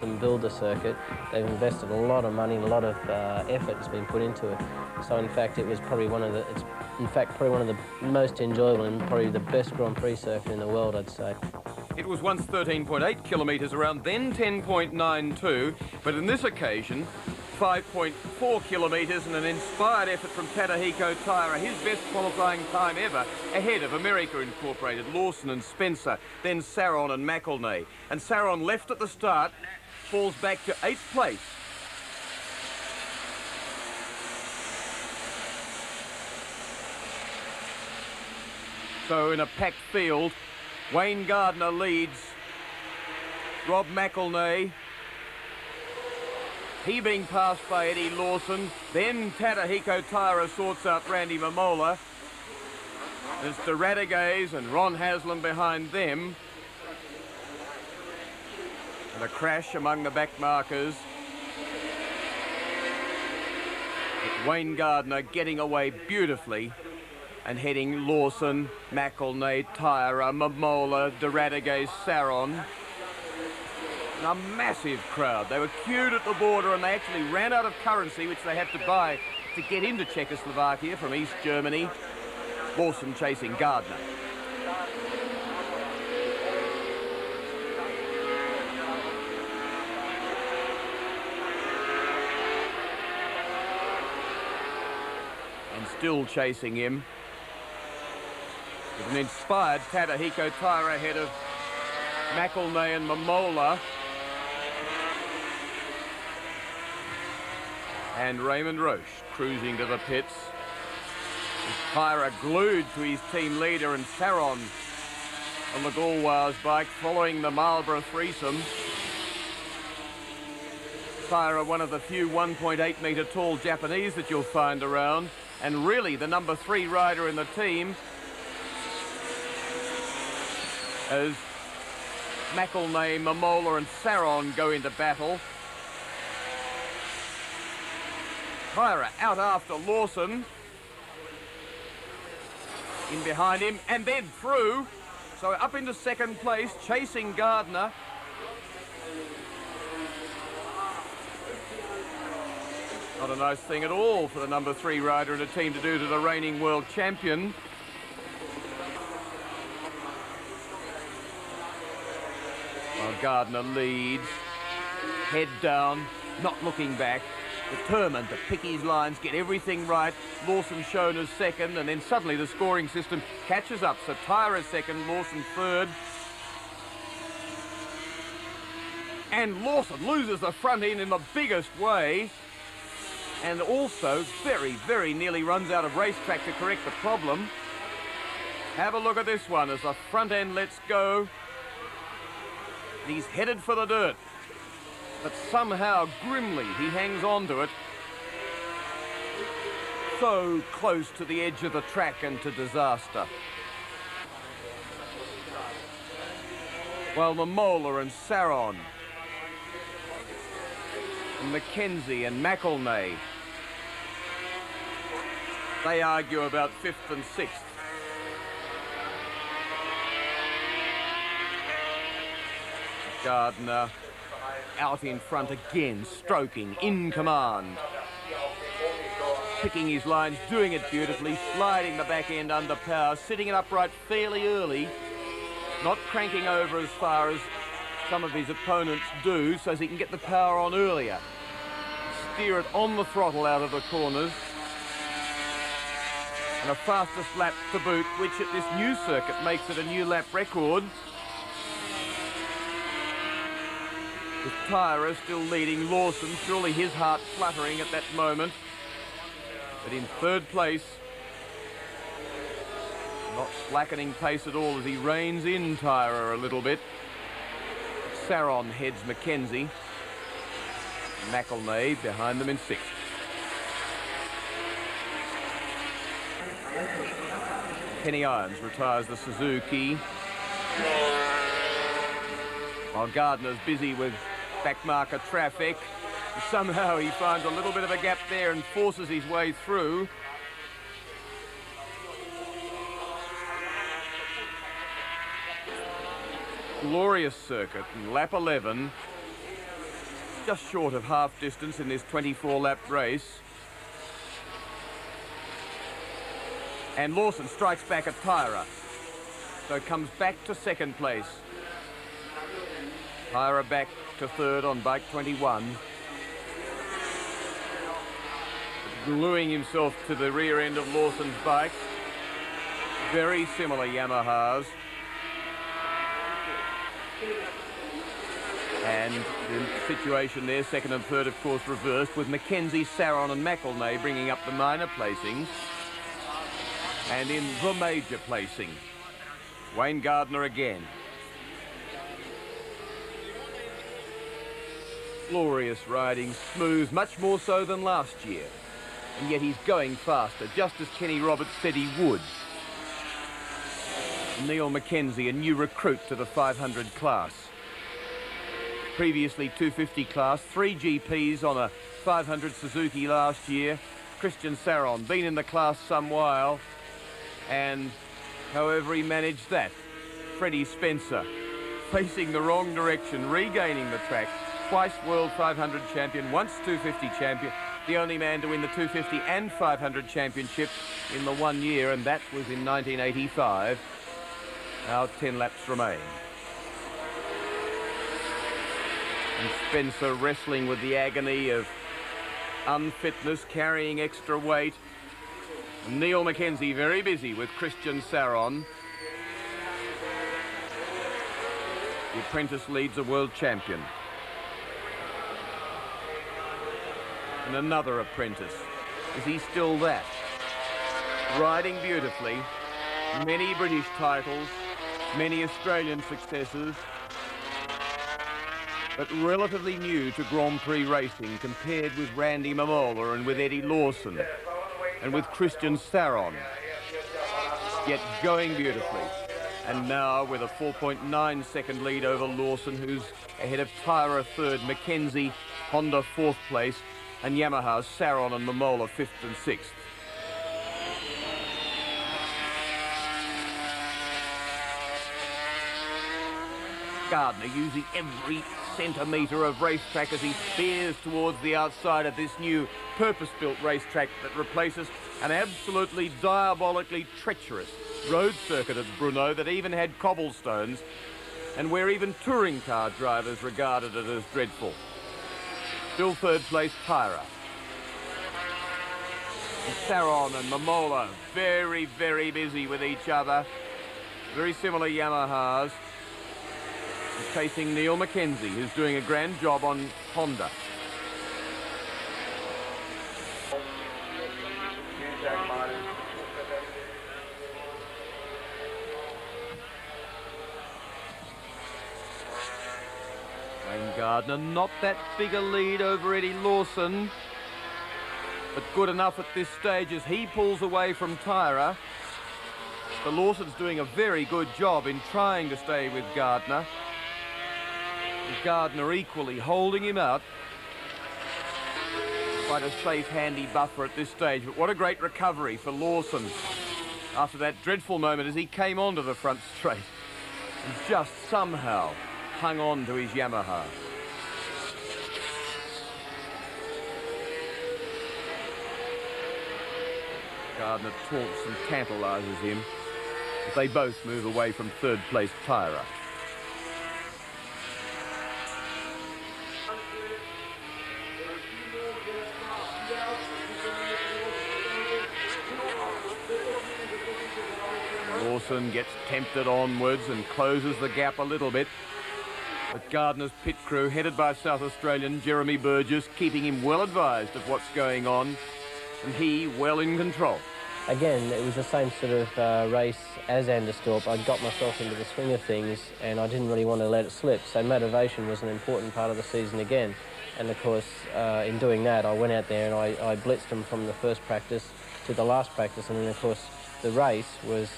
and build the circuit. They've invested a lot of money, a lot of effort has been put into it. So in fact, it was probably one of the most enjoyable and probably the best Grand Prix circuit in the world, I'd say. It was once 13.8 kilometres around, then 10.92, but in this occasion, 5.4 kilometres and an inspired effort from Tadahiko Taira, his best qualifying time ever, ahead of America Incorporated, Lawson and Spencer, then Saron and McElnay. And Saron left at the start, falls back to 8th place. So in a packed field, Wayne Gardner leads Rob McElnay. He being passed by Eddie Lawson. Then Tadahiko Taira sorts out Randy Momola. There's De Radiguez and Ron Haslam behind them. And a crash among the back markers. With Wayne Gardner getting away beautifully and heading Lawson, McElnay, Taira, Momola, De Radiguez, Saron. And a massive crowd. They were queued at the border and they actually ran out of currency, which they had to buy to get into Czechoslovakia from East Germany. Lawson chasing Gardner. And still chasing him. With an inspired Tadahiko Taira ahead of McElnay and Momola. And Raymond Roche cruising to the pits. With Taira glued to his team leader and Saron on the Gauloise bike following the Marlborough threesome. Taira, one of the few 1.8 metre tall Japanese that you'll find around, and really the number 3 rider in the team, as McElnay, Momola and Saron go into battle. Taira out after Lawson. In behind him and then through. So up into 2nd place, chasing Gardner. Not a nice thing at all for the number 3 rider in a team to do to the reigning world champion. While Gardner leads, head down, not looking back, determined to pick his lines, get everything right. Lawson shown as 2nd, and then suddenly the scoring system catches up. So Taira 2nd, Lawson 3rd. And Lawson loses the front end in the biggest way. And also very, very nearly runs out of racetrack to correct the problem. Have a look at this one as the front end lets go. And he's headed for the dirt. But somehow, grimly, he hangs on to it. So close to the edge of the track and to disaster. While Momola and Saron, and Mackenzie and McElnay, they argue about 5th and 6th. Gardner out in front again, stroking, in command. Picking his lines, doing it beautifully, sliding the back end under power, sitting it upright fairly early, not cranking over as far as some of his opponents do, so he can get the power on earlier. Steer it on the throttle out of the corners. And a fastest lap to boot, which at this new circuit makes it a new lap record. With Taira still leading Lawson, surely his heart fluttering at that moment. But in 3rd place, not slackening pace at all as he reins in Taira a little bit. Saron heads Mackenzie. McElnay behind them in 6th. Kenny Irons retires the Suzuki. While Gardner's busy with backmarker traffic, somehow he finds a little bit of a gap there and forces his way through. Glorious circuit, and lap 11. just short of half distance in this 24-lap race. And Lawson strikes back at Tyra, so comes back to second place. Tyra back to third on bike 21. Gluing himself to the rear end of Lawson's bike. Very similar Yamahas. And the situation there, second and third, of course, reversed, with Mackenzie, Saron and McElnay bringing up the minor placings. And in the major placing, Wayne Gardner again. Glorious riding, smooth, much more so than last year. And yet he's going faster, just as Kenny Roberts said he would. Neil Mackenzie, a new recruit to the 500 class. Previously 250 class, 3 GPs on a 500 Suzuki last year. Christian Saron, been in the class some while. And however he managed that. Freddie Spencer, facing the wrong direction, regaining the track. Twice World 500 champion, once 250 champion. The only man to win the 250 and 500 championship in the 1 year, and that was in 1985. Now 10 laps remain. And Spencer wrestling with the agony of unfitness, carrying extra weight. Neil Mackenzie very busy with Christian Saron. The apprentice leads a world champion. And another apprentice. Is he still that? Riding beautifully. Many British titles, many Australian successes, but relatively new to Grand Prix racing compared with Randy Mamola and with Eddie Lawson and with Christian Saron. Yet going beautifully. And now with a 4.9 second lead over Lawson, who's ahead of Tyra third, Mackenzie, Honda fourth place, and Yamaha's Saron and Mamola fifth and sixth. Gardner using every centimetre of racetrack as he spears towards the outside of this new purpose-built racetrack that replaces an absolutely diabolically treacherous road circuit at Brno that even had cobblestones, and where even touring car drivers regarded it as dreadful. Still third place, Tyra. And Saron and Mamola very, very busy with each other. Very similar Yamahas. Chasing Neil Mackenzie, who's doing a grand job on Honda. Wayne Gardner, not that big a lead over Eddie Lawson, but good enough at this stage as he pulls away from Tyra. So Lawson's doing a very good job in trying to stay with Gardner. Gardner equally holding him out. Quite a safe, handy buffer at this stage, but what a great recovery for Lawson after that dreadful moment as he came onto the front straight and just somehow hung on to his Yamaha. Gardner taunts and tantalises him as they both move away from third place Tyra. Lawson gets tempted onwards and closes the gap a little bit. But Gardner's pit crew, headed by South Australian Jeremy Burgess, keeping him well advised of what's going on, and he well in control. Again, it was the same sort of race as Anderstorp. I got myself into the swing of things and I didn't really want to let it slip. So motivation was an important part of the season again. And of course, in doing that, I went out there and I blitzed them from the first practice to the last practice. And then of course, the race was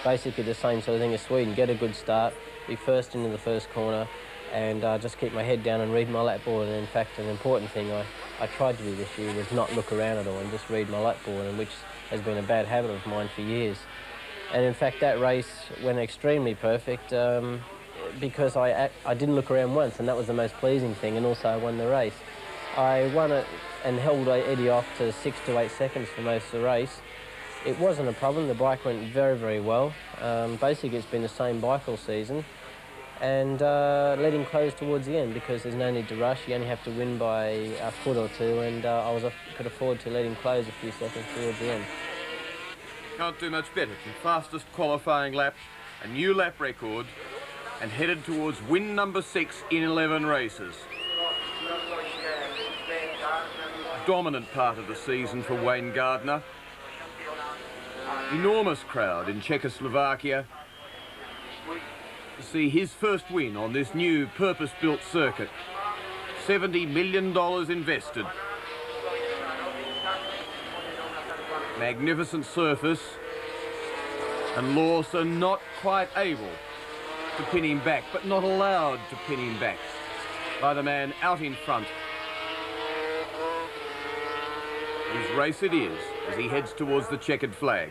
basically the same sort of thing as Sweden. Get a good start, be first into the first corner, and just keep my head down and read my lap board. And in fact, an important thing I tried to do this year was not look around at all and just read my lap board, and which has been a bad habit of mine for years. And in fact, that race went extremely perfect. because I didn't look around once, and that was the most pleasing thing, and also I won the race. I won it and held Eddie off to 6 to 8 seconds for most of the race. It wasn't a problem, the bike went very, very well. Basically it's been the same bike all season, and let him close towards the end because there's no need to rush, you only have to win by a foot or two, and could afford to let him close a few seconds towards the end. Can't do much better. The fastest qualifying lap, a new lap record, and headed towards win number 6 in 11 races. Dominant part of the season for Wayne Gardner. Enormous crowd in Czechoslovakia to see his first win on this new purpose-built circuit. $70 million invested. Magnificent surface, and Lawson not quite able to pin him back, but not allowed to pin him back by the man out in front. His race it is as he heads towards the checkered flag.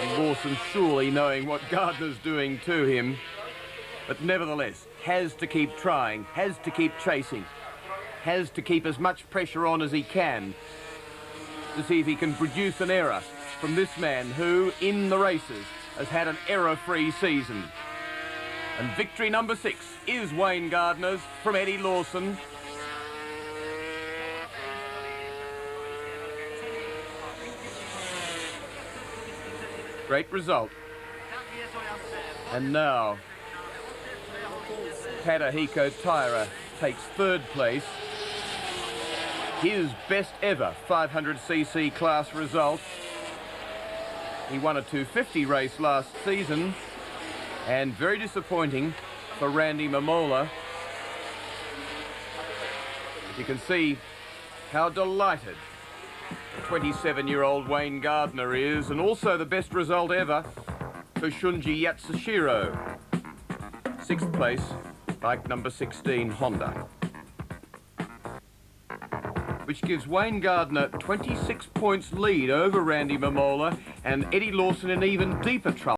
And Lawson surely knowing what Gardner's doing to him, but nevertheless has to keep trying, has to keep chasing, has to keep as much pressure on as he can to see if he can produce an error from this man who, in the races, has had an error-free season. And victory number 6 is Wayne Gardner's from Eddie Lawson. Great result. And now Tadahiko Taira takes 3rd place. His best ever 500cc class result. He won a 250 race last season, and very disappointing for Randy Mamola. But you can see how delighted the 27-year-old Wayne Gardner is, and also the best result ever for Shunji Yatsushiro. 6th place, bike number 16 Honda, which gives Wayne Gardner 26 points lead over Randy Mamola, and Eddie Lawson in even deeper trouble.